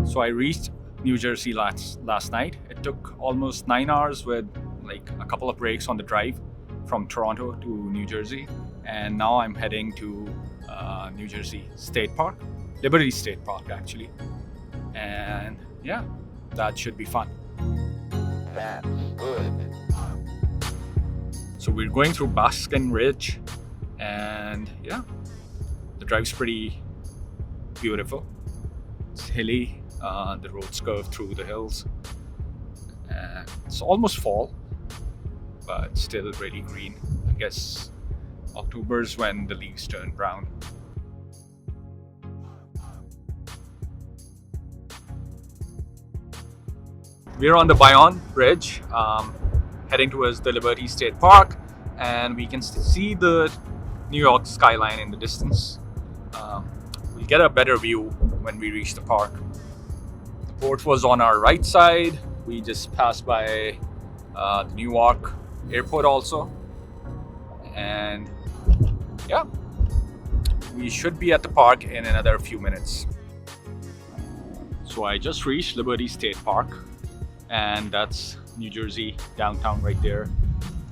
So I reached New Jersey last night. It took almost 9 hours with like a couple of breaks on the drive from Toronto to New Jersey. And now I'm heading to New Jersey State Park, Liberty State Park actually. And yeah, that should be fun. That's good. So we're going through Baskin Ridge, and yeah, the drive's pretty beautiful. It's hilly, the roads curve through the hills. It's almost fall, but still really green. I guess October's when the leaves turn brown. We're on the Bayonne Bridge, heading towards the Liberty State Park, and we can see the New York skyline in the distance. We'll get a better view when we reach the park. The port was on our right side. We just passed by the Newark airport also, and yeah, we should be at the park in another few minutes. So I just reached Liberty State Park, and that's New Jersey downtown right there,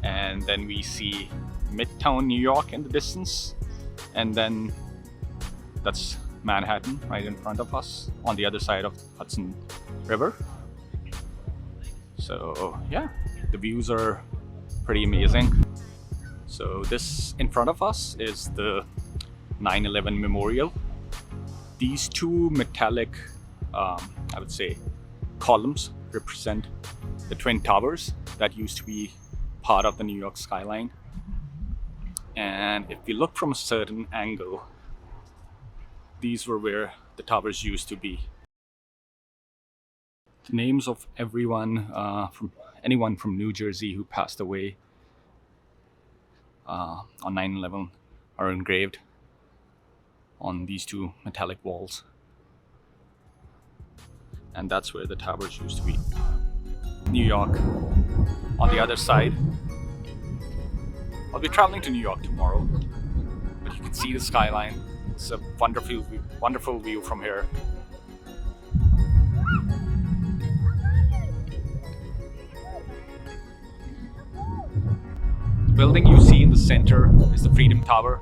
and then we see Midtown New York in the distance, and then that's Manhattan right in front of us on the other side of the Hudson River. So yeah, the views are pretty amazing. So this in front of us is the 9/11 Memorial. These two metallic, I would say, columns represent the Twin Towers that used to be part of the New York skyline. And if we look from a certain angle, these were where the towers used to be. The names of anyone from New Jersey who passed away on 9/11 are engraved on these two metallic walls. And that's where the towers used to be. New York on the other side. I'll be traveling to New York tomorrow, but you can see the skyline. It's a wonderful view from here. The building you see in the center is the Freedom Tower.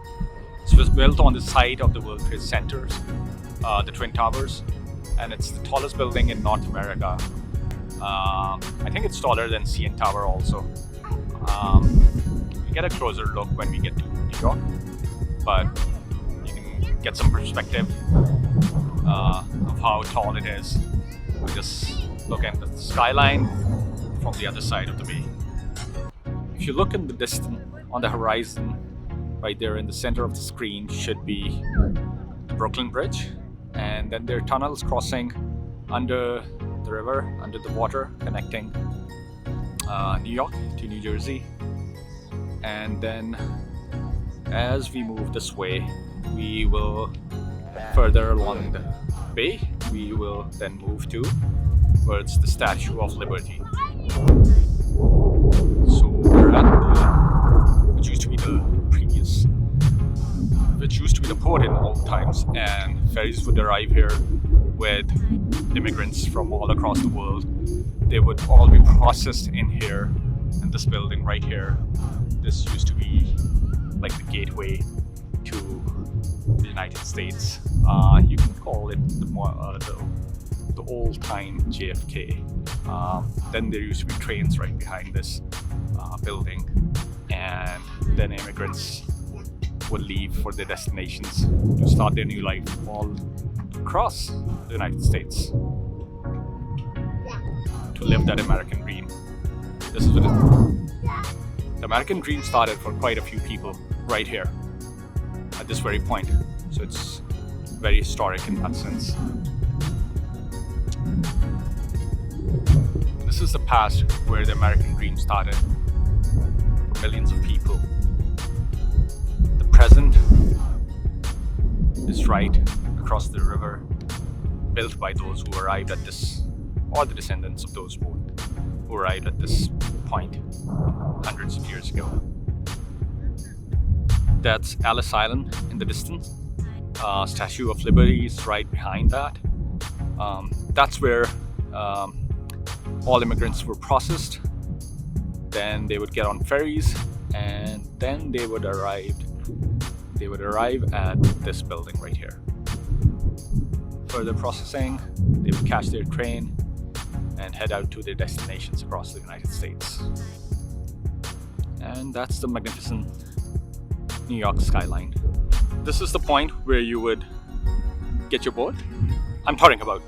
This was built on the site of the World Trade Centers, the Twin Towers, and it's the tallest building in North America. I think it's taller than CN Tower also. We get a closer look when we get to New York, but you can get some perspective of how tall it is. We just look at the skyline from the other side of the bay. If you look in the distance on the horizon, right there in the center of the screen should be the Brooklyn Bridge, and then there are tunnels crossing under the river, under the water, connecting New York to New Jersey. And then as we move this way, we will further along the bay, we will then move towards the Statue of Liberty. So we're at which used to be the port in old times, and ferries would arrive here with immigrants from all across the world. They would all be processed in here, in this building right here. This used to be like the gateway to the United States. You can call it the old-time JFK. Then there used to be trains right behind this building, and then immigrants would leave for their destinations to start their new life all across the United States to live that American dream. This is what the American dream started for quite a few people right here at this very point. So it's very historic in that sense. This is the past where the American dream started for millions of people. The present is right across the river, built by those who arrived at this, or the descendants of those who arrived at this point hundreds of years ago. That's Ellis Island in the distance. Statue of Liberty is right behind that. That's where all immigrants were processed. Then they would get on ferries, and then they would arrive at this building right here. Further processing, they would catch their train and head out to their destinations across the United States. And that's the magnificent New York skyline. This is the point where you would get your boat. I'm talking about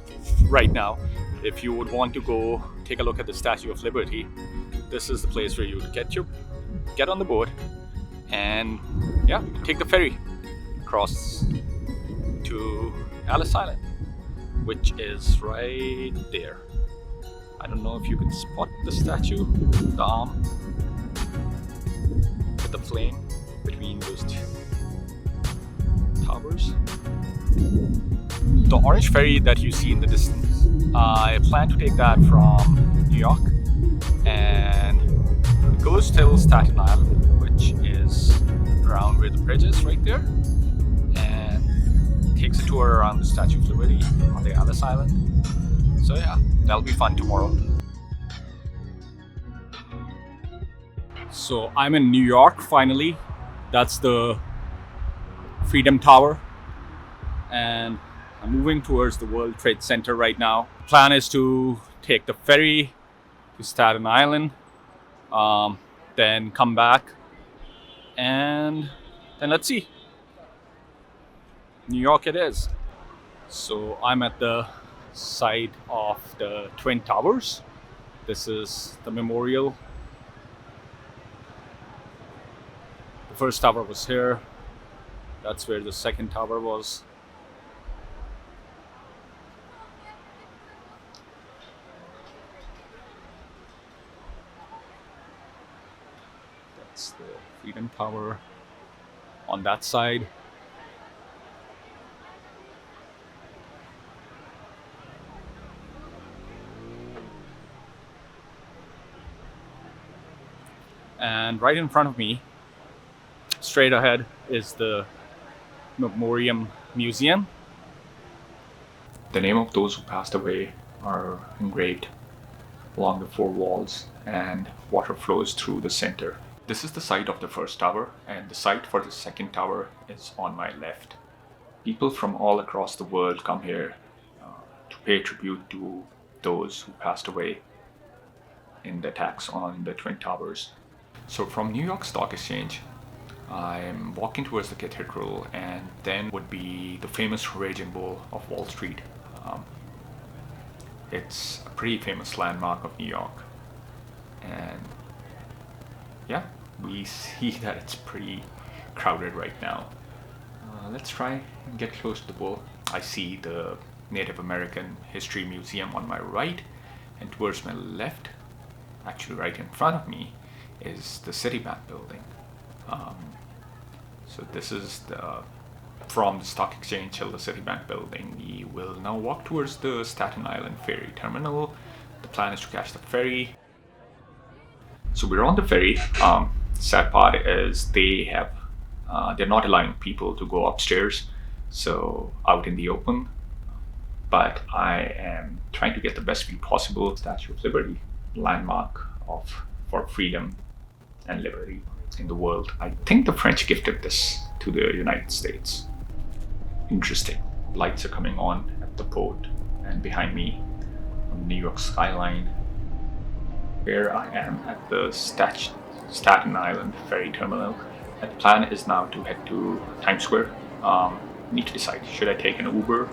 right now. If you would want to go take a look at the Statue of Liberty, this is the place where you would get on the boat and take the ferry across to Ellis Island, which is right there. I don't know if you can spot the statue, the arm with the flame between those two towers. The orange ferry that you see in the distance, I plan to take that from New York, and it goes till Staten Island, which is around where the bridge is right there, and takes a tour around the Statue of Liberty on the Ellis Island. So yeah, that'll be fun tomorrow. So I'm in New York finally. That's the Freedom Tower, and I'm moving towards the World Trade Center right now. Plan is to take the ferry to Staten Island, then come back, and then let's see. New York it is. So I'm at the site of the Twin Towers. This is the memorial. The first tower was here. That's where the second tower was. That's the Freedom Tower on that side. And right in front of me, straight ahead, is the Memoriam Museum. The name of those who passed away are engraved along the four walls, and water flows through the center. This is the site of the first tower, and the site for the second tower is on my left. People from all across the world come here to pay tribute to those who passed away in the attacks on the Twin Towers. So from New York Stock Exchange, I'm walking towards the cathedral, and then would be the famous Raging Bull of Wall Street. It's a pretty famous landmark of New York, and yeah, we see that it's pretty crowded right now. Let's try and get close to the bull. I see the Native American History Museum on my right, and towards my left, actually right in front of me, is the Citibank building. So this is from the Stock Exchange till the Citibank building. We will now walk towards the Staten Island ferry terminal. The plan is to catch the ferry. So we're on the ferry. Sad part is they're not allowing people to go upstairs, so out in the open. But I am trying to get the best view possible. Statue of Liberty, landmark for freedom and liberty in the world. I think the French gifted this to the United States. Interesting. Lights are coming on at the port, and behind me on the New York skyline. Here I am at the Staten Island ferry terminal. And the plan is now to head to Times Square. Need to decide, should I take an Uber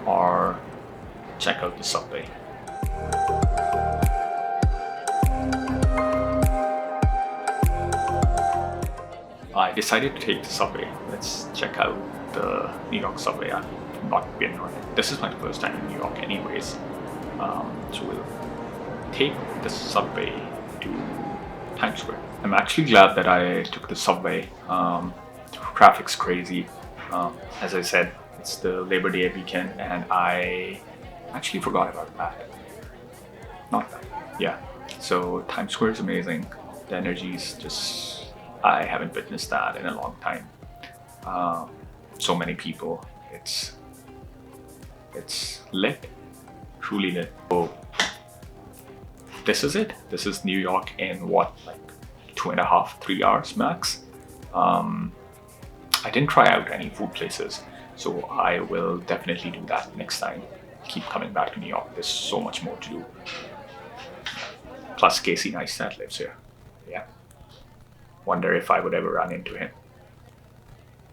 or check out the subway? I decided to take the subway. Let's check out the New York subway. I've not been on it. This is my first time in New York anyways. So we'll take the subway to Times Square. I'm actually glad that I took the subway. Traffic's crazy. As I said, it's the Labor Day weekend, and I actually forgot about that. Not that. Yeah. So Times Square is amazing. The energy is just, I haven't witnessed that in a long time. So many people. It's lit, truly lit. So this is it. This is New York in what, like 2.5, 3 hours max. I didn't try out any food places, so I will definitely do that next time. Keep coming back to New York. There's so much more to do. Plus Casey Neistat lives here. Yeah. Wonder if I would ever run into him.